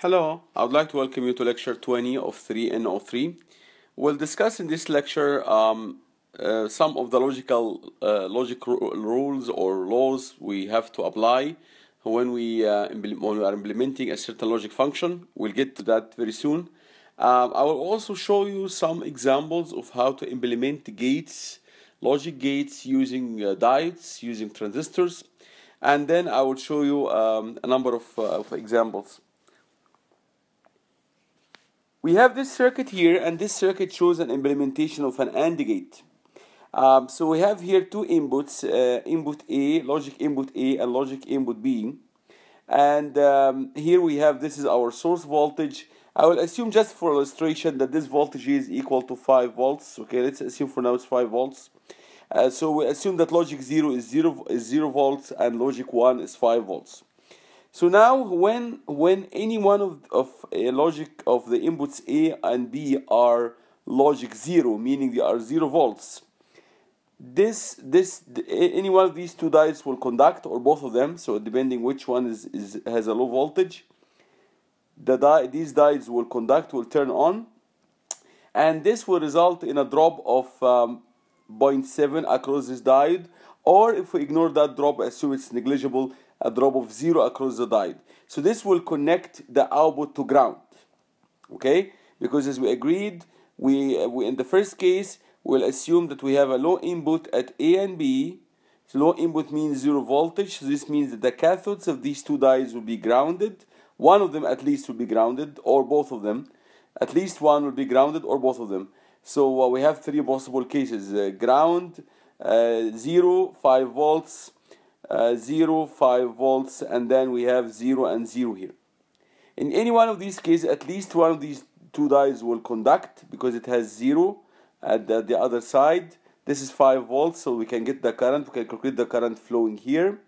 Hello, I would like to welcome you to Lecture 20 of 3N03. We'll discuss in this lecture some of the logic rules or laws we have to apply when we are implementing a certain logic function. We'll get to that very soon. I will also show you some examples of how to implement gates, logic gates using diodes, using transistors, and then I will show you a number of examples. We have this circuit here, and this circuit shows an implementation of an AND gate. So we have here two inputs, input A, logic input A, and logic input B. And here we have, this is our source voltage. I will assume just for illustration that this voltage is equal to 5 volts. Okay, let's assume for now it's 5 volts. So we assume that logic 0 is 0 volts and logic 1 is 5 volts. So now when any one of a logic of the inputs A and B are logic 0, meaning they are 0 volts, any one of these two diodes will conduct, or both of them, so depending which one has a low voltage, these diodes will conduct, will turn on, and this will result in a drop of 0.7 across this diode, or if we ignore that drop, assume it's negligible, a drop of 0 across the diode. So this will connect the output to ground. Okay, because as we agreed, we in the first case we'll assume that we have a low input at A and B. So low input means 0 voltage. So this means that the cathodes of these two diodes will be grounded. One of them at least will be grounded, or both of them. At least one will be grounded, or both of them. So we have three possible cases: ground, 0, 5 volts. 0, 5 volts, and then we have 0 and 0 here. In any one of these cases, at least one of these two diodes will conduct because it has 0 at the other side. This is 5 volts, so we can get the current, we can calculate the current flowing here.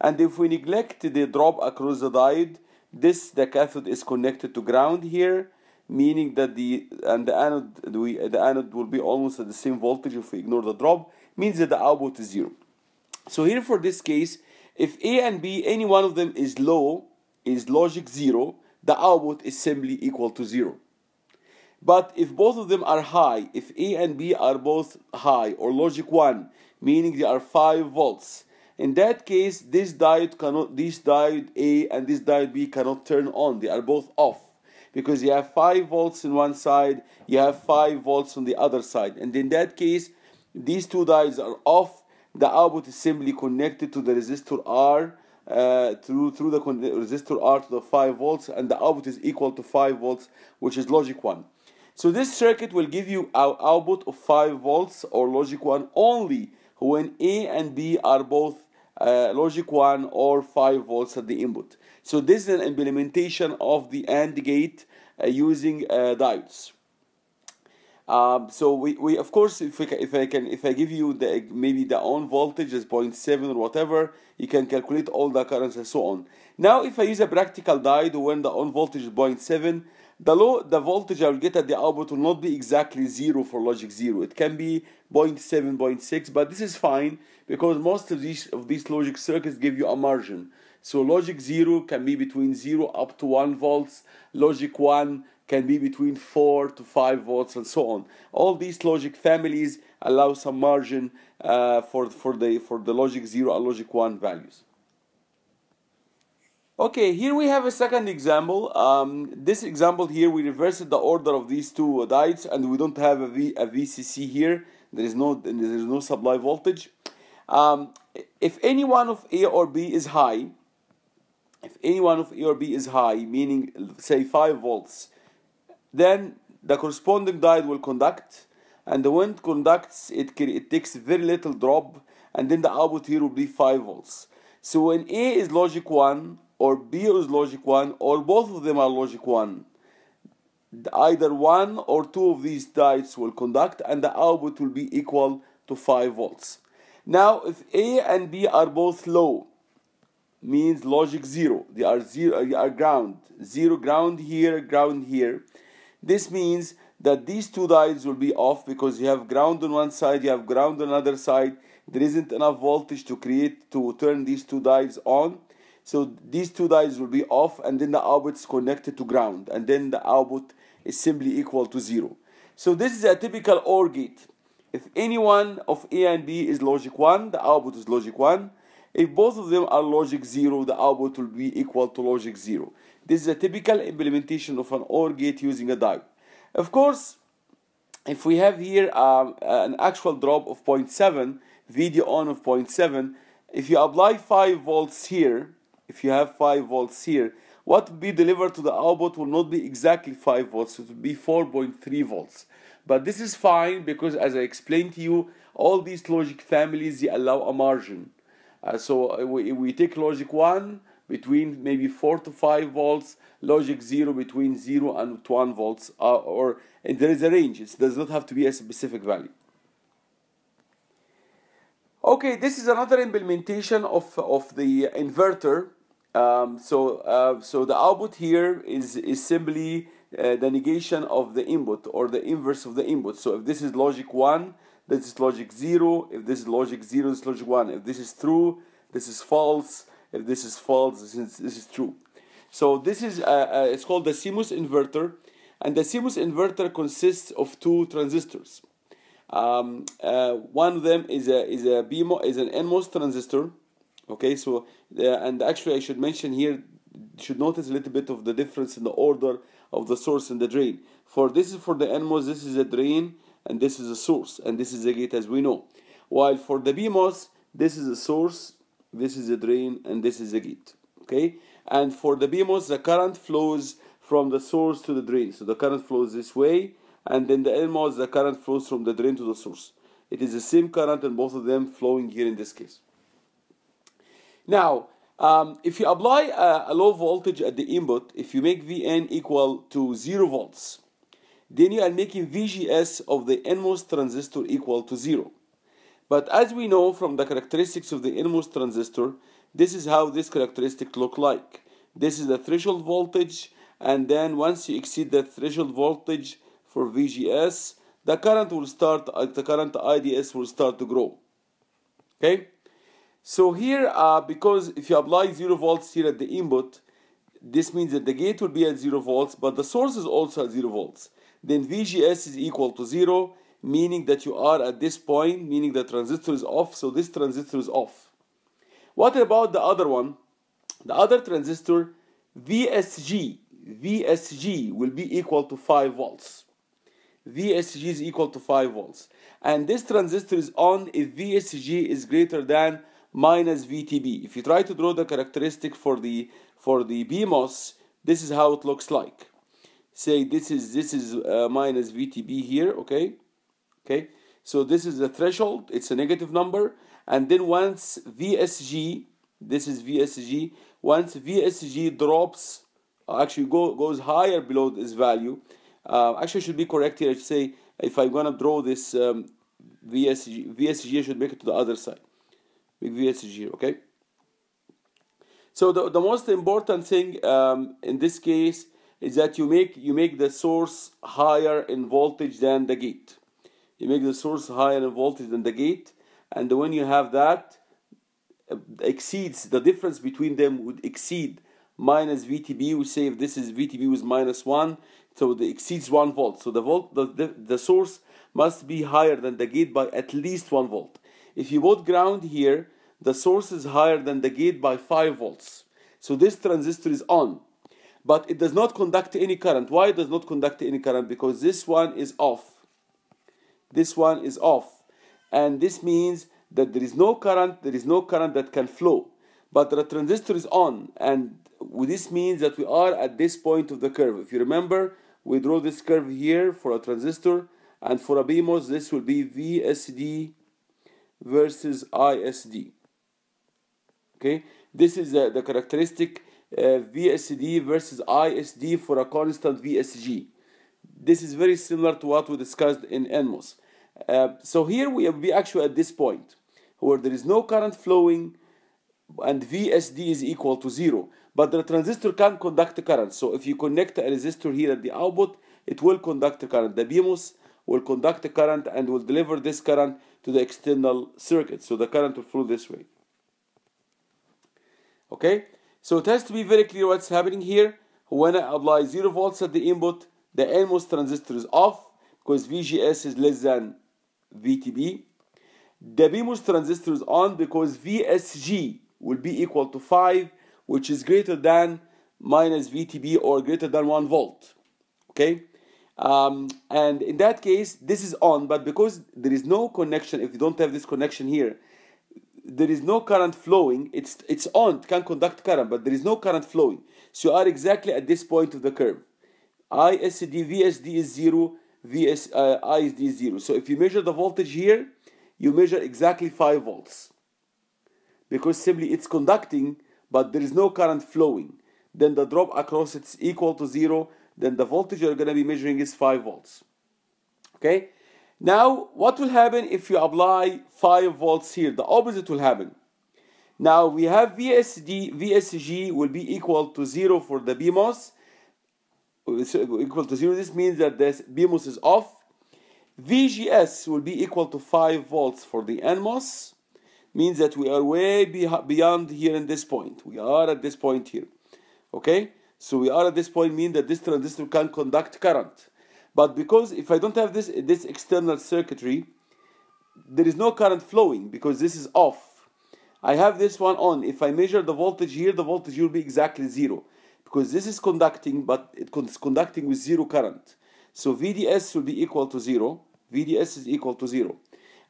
And if we neglect the drop across the diode, the cathode is connected to ground here, meaning that the anode will be almost at the same voltage if we ignore the drop, means that the output is 0. So here for this case, if A and B, any one of them is low, is logic 0, the output is simply equal to 0. But if both of them are high, if A and B are both high, or logic 1, meaning they are 5 volts, in that case, this diode A and this diode B cannot turn on. They are both off. Because you have 5 volts on one side, you have 5 volts on the other side. And in that case, these two diodes are off. The output is simply connected to the resistor R, through the resistor R to the 5 volts, and the output is equal to 5 volts, which is logic 1. So this circuit will give you our output of 5 volts or logic 1 only when A and B are both logic 1 or 5 volts at the input. So this is an implementation of the AND gate using diodes. So we of course, if I give you maybe the on voltage is 0.7 or whatever, you can calculate all the currents and so on. Now if I use a practical diode when the on voltage is 0.7, the voltage I will get at the output will not be exactly 0 for logic 0. It can be 0.7, 0.6, but this is fine because most of these logic circuits give you a margin. So logic 0 can be between 0 up to 1 volts, logic 1 can be between 4 to 5 volts, and so on. All these logic families allow some margin for the logic 0 and logic 1 values. Okay, here we have a second example. This example here, we reversed the order of these two diodes, and we don't have a VCC here. There is no supply voltage. If any one of A or B is high, meaning say 5 volts, then the corresponding diode will conduct, and when it conducts, it takes very little drop, and then the output here will be 5 volts. So when A is logic 1, or B is logic 1, or both of them are logic 1, either one or two of these diodes will conduct, and the output will be equal to 5 volts. Now, if A and B are both low, means logic 0, they are ground, 0 ground here. This means that these two diodes will be off because you have ground on one side, you have ground on another side. There isn't enough voltage to turn these two diodes on. So these two diodes will be off, and then the output is connected to ground, and then the output is simply equal to 0. So this is a typical OR gate. If any one of A and B is logic 1, the output is logic 1. If both of them are logic 0, the output will be equal to logic 0. This is a typical implementation of an OR gate using a diode. Of course, if we have here an actual drop of 0.7, VD on of 0.7, if you apply 5 volts here, if you have 5 volts here, what will be delivered to the output will not be exactly 5 volts, it will be 4.3 volts. But this is fine because, as I explained to you, all these logic families, they allow a margin. So we take logic 1 between maybe 4 to 5 volts, logic 0 between 0 and 1 volts, and there is a range. It does not have to be a specific value. Okay, this is another implementation of the inverter. So the output here is simply the negation of the input, or the inverse of the input. So if this is logic 1, this is logic 0. If this is logic 0, this is logic 1. If this is true, this is false. If this is false, this is true. So this is it's called the CMOS inverter, and the CMOS inverter consists of 2 transistors. One of them is an NMOS transistor. Okay, so and actually I should mention here, you should notice a little bit of the difference in the order of the source and the drain. This is for the NMOS, this is a drain, and this is a source, and this is a gate, as we know. While for the BMOS, this is a source, this is a drain, and this is a gate. Okay, and for the BMOS, the current flows from the source to the drain. So the current flows this way, and then the NMOS, the current flows from the drain to the source. It is the same current, and both of them flowing here in this case. Now, if you apply a low voltage at the input, if you make Vn equal to 0 volts, then you are making VGS of the NMOS transistor equal to 0. But as we know from the characteristics of the NMOS transistor, this is how this characteristic look like. This is the threshold voltage, and then once you exceed the threshold voltage for VGS, the current IDS will start to grow. Okay? So here, because if you apply 0 volts here at the input, this means that the gate will be at 0 volts, but the source is also at 0 volts. Then VGS is equal to 0, meaning that you are at this point, meaning the transistor is off, so this transistor is off. What about the other one? The other transistor, VSG will be equal to 5 volts. VSG is equal to 5 volts. And this transistor is on if VSG is greater than minus VTB. If you try to draw the characteristic for the BMOS, this is how it looks like. Say this is minus VTB here, okay? So this is the threshold, it's a negative number, and then once VSG, this is VSG, once VSG drops, actually goes higher below this value, actually should be correct here, I should say, if I'm gonna draw this VSG, I should make it to the other side. Make VSG here, okay? So the most important thing in this case is that you make the source higher in voltage than the gate. You make the source higher in voltage than the gate, and when you have that, exceeds, the difference between them would exceed minus VTB. We say if this is VTB was minus 1, so it exceeds 1 volt. So the source must be higher than the gate by at least 1 volt. If you put ground here, the source is higher than the gate by 5 volts. So this transistor is on, but it does not conduct any current. Why it does not conduct any current? Because this one is off. This one is off, and this means that there is no current that can flow, but the transistor is on, and this means that we are at this point of the curve. If you remember, we draw this curve here for a transistor, and for a BMOS this will be VSD versus ISD. Okay, this is the characteristic VSD versus ISD for a constant VSG. This is very similar to what we discussed in NMOS. So here we will be actually at this point where there is no current flowing and VSD is equal to 0, but the transistor can't conduct the current. So if you connect a resistor here at the output, it will conduct the current. The BMOS will conduct the current and will deliver this current to the external circuit. So the current will flow this way. Okay, So it has to be very clear what's happening here. When I apply 0 volts at the input, the NMOS transistor is off because VGS is less than VTB. The PMOS transistor is on because VSG will be equal to 5, which is greater than minus VTB or greater than 1 volt. Okay? And in that case, this is on, but because there is no connection, if you don't have this connection here, there is no current flowing. It's on, it can conduct current, but there is no current flowing. So you are exactly at this point of the curve. ISD, VSD is 0, ISD is 0. So if you measure the voltage here, you measure exactly 5 volts. Because simply it's conducting, but there is no current flowing. Then the drop across it's equal to 0. Then the voltage you're going to be measuring is 5 volts. Okay? Now, what will happen if you apply 5 volts here? The opposite will happen. Now, we have VSG will be equal to 0 for the BMOS. Equal to 0. This means that this BMOS is off. VGS will be equal to 5 volts for the NMOS. Means that we are way beyond here in this point. We are at this point here. Okay? So we are at this point, mean that this transistor can conduct current. But because if I don't have this external circuitry, there is no current flowing because this is off. I have this one on. If I measure the voltage here, the voltage will be exactly 0. Because this is conducting, but it's conducting with 0 current. So VDS will be equal to 0. VDS is equal to 0.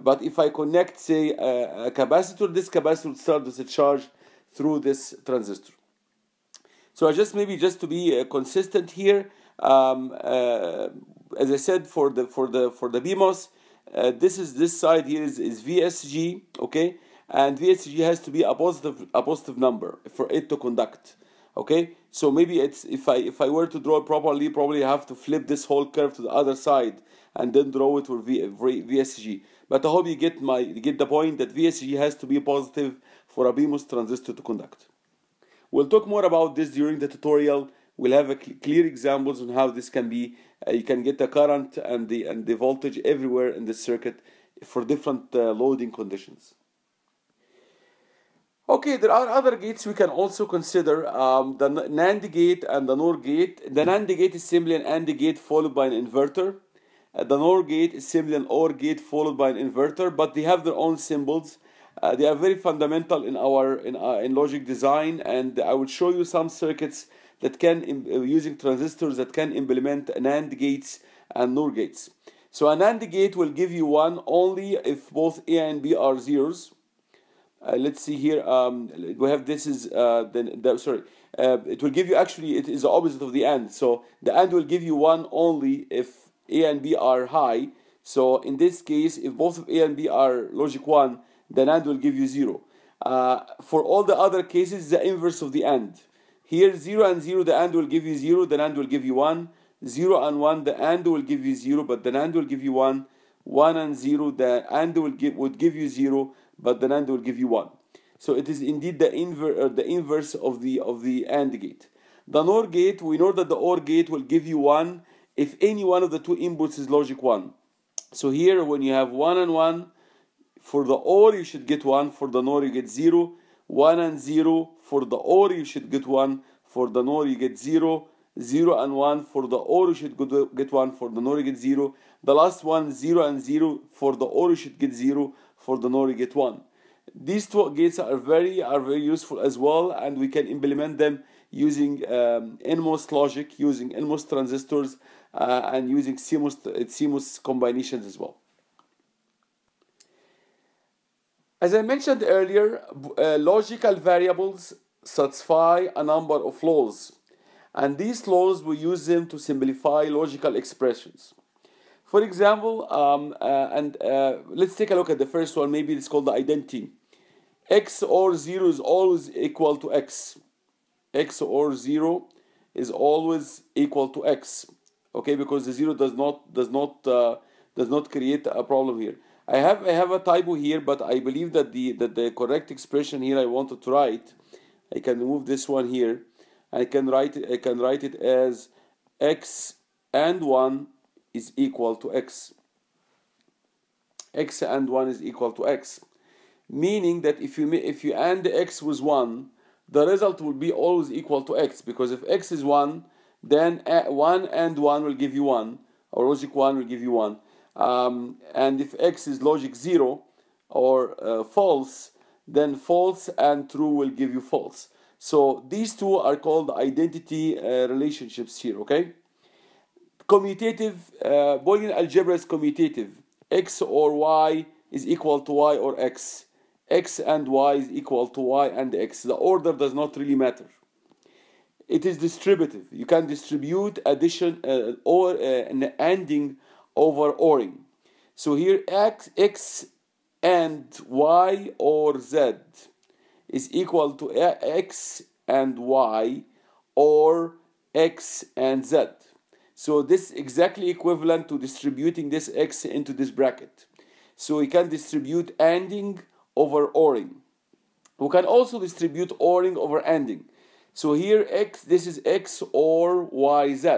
But if I connect, say, a capacitor, this capacitor will start to charge through this transistor. So just to be consistent here, as I said, for the BMOS, this side here is VSG, okay, and VSG has to be a positive number for it to conduct, okay. So maybe it's if I were to draw it properly, probably I have to flip this whole curve to the other side and then draw it for VSG. But I hope you get the point that VSG has to be positive for a BMOS transistor to conduct. We'll talk more about this during the tutorial. We'll have clear examples on how this can be. You can get the current and the voltage everywhere in the circuit for different loading conditions. Okay, there are other gates we can also consider. The NAND gate and the NOR gate. The NAND gate is simply an AND gate followed by an inverter. The NOR gate is simply an OR gate followed by an inverter, but they have their own symbols. They are very fundamental in logic design, and I will show you some circuits that can, using transistors that can implement NAND gates and NOR gates. So a NAND gate will give you 1 only if both A and B are zeros. Let's see here. We have this is it will give you, actually it is the opposite of the AND. So the AND will give you 1 only if A and B are high. So in this case, if both of A and B are logic 1, the NAND will give you 0. For all the other cases, the inverse of the AND. Here, 0 and 0, the AND will give you 0, the NAND will give you 1. 0 and 1, the AND will give you 0, but the NAND will give you 1. 1 and 0, the AND would give you 0, but the NAND will give you 1. So it is indeed the inverse of the AND gate. The NOR gate, we know that the OR gate will give you 1 if any one of the two inputs is logic 1. So here, when you have 1 and 1, for the OR you should get 1, for the NOR you get 0. 1 and 0, for the OR you should get 1, for the NOR you get 0. 0 and 1, for the OR you should get 1, for the NOR you get 0. The last one, 0 and 0, for the OR you should get 0, for the NOR you get 1. These two gates are very useful as well, and we can implement them using NMOS logic, using NMOS transistors, and using CMOS combinations as well. As I mentioned earlier, logical variables satisfy a number of laws, and these laws we use them to simplify logical expressions. For example, let's take a look at the first one. Maybe it's called the identity. X or 0 is always equal to X. X or 0 is always equal to X. Okay, because the 0 does not create a problem here. I have a typo here, but I believe that the correct expression here I wanted to write, I can remove this one here. I can write it as X and 1 is equal to X. X and 1 is equal to X, meaning that if you AND X with 1, the result will be always equal to x, because if x is 1, then 1 and 1 will give you 1, or logic 1 will give you 1. And if x is logic 0 or false, then false and true will give you false. So these two are called identity relationships here, okay? Commutative, Boolean algebra is commutative. X or y is equal to y or x. X and y is equal to y and x. The order does not really matter. It is distributive. You can distribute addition or an ANDing over ORing. So here x and y or z is equal to x and y or x and z. So this is exactly equivalent to distributing this x into this bracket. So we can distribute ANDing over ORing. We can also distribute ORing over ANDing. So here x, this is x or y, z.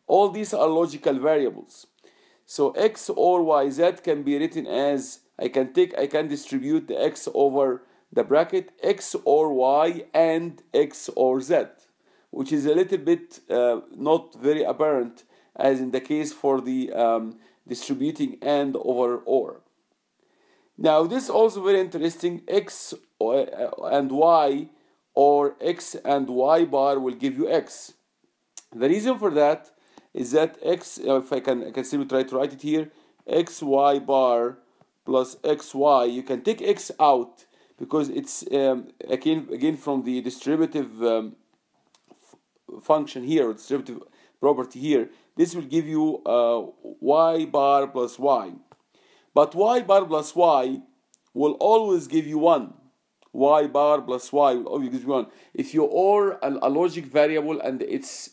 All these are logical variables. So x or y, z can be written as, I can distribute the x over the bracket x or y and x or z, which is a little bit not very apparent as in the case for the distributing and over or. Now this is also very interesting. X and y or x and y bar will give you x. The reason for that is that x, if I can simply try to write it here, xy bar plus xy, you can take x out because it's again from the distributive function here, or distributive property here, this will give you y bar plus y. But y bar plus y will always give you 1. Y bar plus y will always give you 1. If you OR a logic variable and its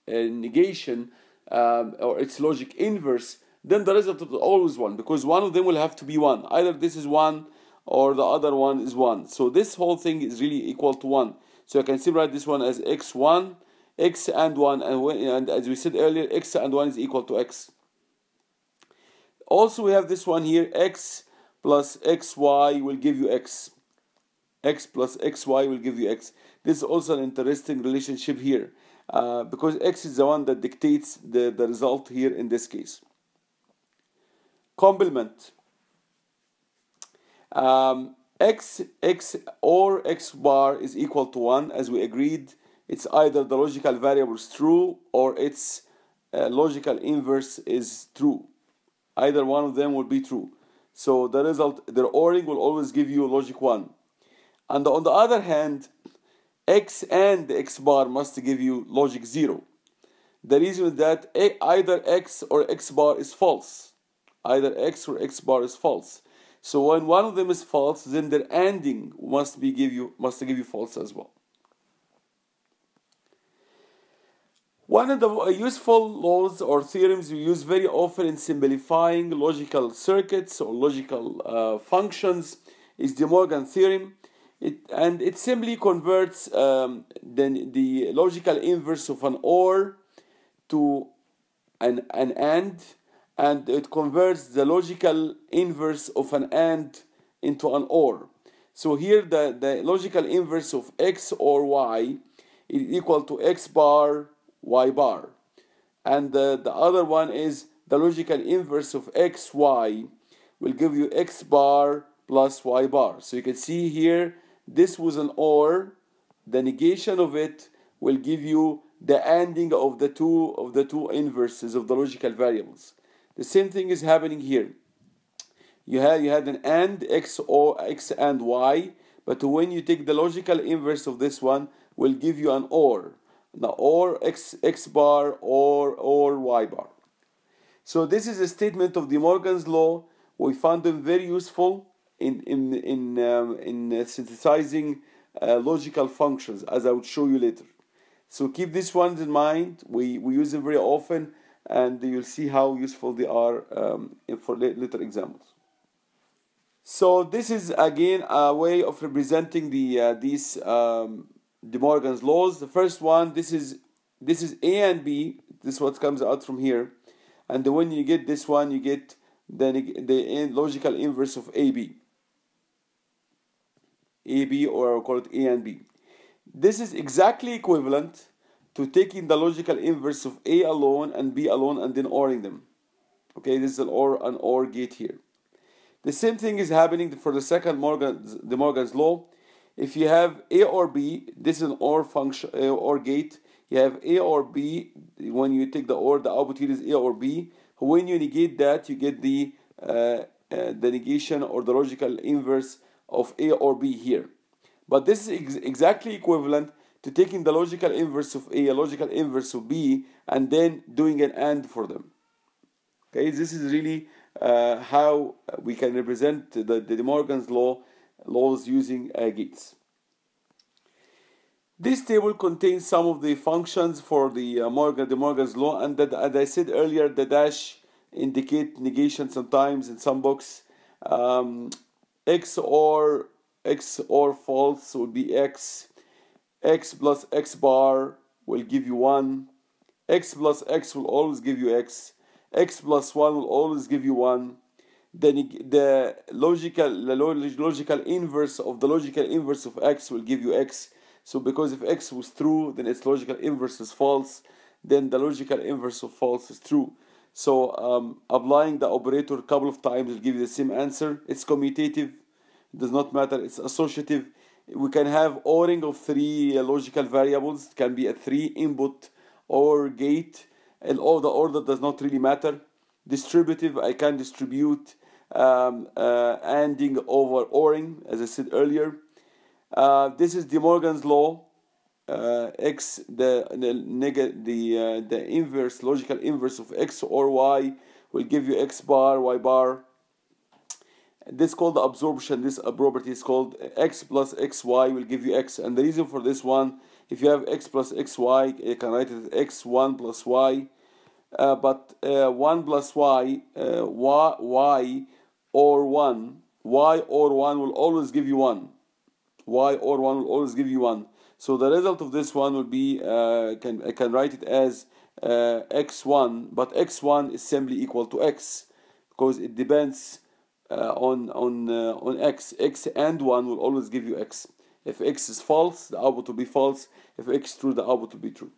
negation or its logic inverse, then the result is always 1, because one of them will have to be 1. Either this is 1 or the other one is 1. So this whole thing is really equal to 1. So I can still write this one as x1, x and 1, and as we said earlier, x and 1 is equal to x. Also we have this one here, x plus xy will give you x. X plus xy will give you x. This is also an interesting relationship here, because x is the one that dictates the result here in this case. Complement. X or x bar is equal to 1, as we agreed. It's either the logical variable is true or its logical inverse is true. Either one of them will be true. So the result, the ORing will always give you logic 1. And on the other hand, x and x bar must give you logic 0. The reason is that either x or x bar is false. Either x or x bar is false. So when one of them is false, then their ANDing must give you false as well. One of the useful laws or theorems we use very often in simplifying logical circuits or logical functions is the Morgan theorem. It simply converts the logical inverse of an OR to an and it converts the logical inverse of an AND into an OR. So here the logical inverse of x or y is equal to x bar y bar, and the other one is the logical inverse of x y will give you x bar plus y bar. So you can see here this was an OR. The negation of it will give you the ANDing of the two inverses of the logical variables. The same thing is happening here. You had an AND x or x and y, but when you take the logical inverse of this one, will give you an OR. The OR x bar or y bar. So this is a statement of De Morgan's law. We found them very useful in synthesizing logical functions, as I would show you later. So keep these ones in mind. We use them very often, and you'll see how useful they are for later examples. So this is again a way of representing these De Morgan's laws. The first one, this is A and B. This is what comes out from here, and when you get this one, you get the logical inverse of AB. AB, or I'll call it A and B. This is exactly equivalent to taking the logical inverse of A alone and B alone and then ORing them. Okay, this is an OR gate here. The same thing is happening for the second De Morgan's law. If you have A or B, this is an OR function, OR gate. You have A or B. When you take the OR, the output here is A or B. When you negate that, you get the negation or the logical inverse of A or B here. But this is exactly equivalent to taking the logical inverse of A, logical inverse of B, and then doing an AND for them. Okay, this is really how we can represent the De Morgan's laws using gates. This table contains some of the functions for the De Morgan's law, and that, as I said earlier, the dash indicate negation sometimes in some books. X or false will be X. X plus X bar will give you 1. X plus X will always give you X. X plus 1 will always give you 1. The logical inverse of the logical inverse of X will give you X. So because if X was true, then its logical inverse is false. Then the logical inverse of false is true. So applying the operator a couple of times will give you the same answer. It's commutative. It does not matter. It's associative. We can have ORing of 3 logical variables. It can be a 3-input OR gate. And all the order does not really matter. Distributive, I can distribute ANDing over ORing, as I said earlier. This is De Morgan's law. X, the inverse, logical inverse of X or Y will give you X bar, Y bar. This is called the absorption. This property is called X plus XY will give you X. And the reason for this one, if you have X plus XY, you can write it as X1 plus Y. But 1 plus Y, Y or 1, Y or 1 will always give you 1. Y or 1 will always give you 1. So the result of this one will be, I can write it as X1, but X1 is simply equal to X because it depends on X. X and 1 will always give you X. If X is false, the output will be false. If X is true, the output will be true.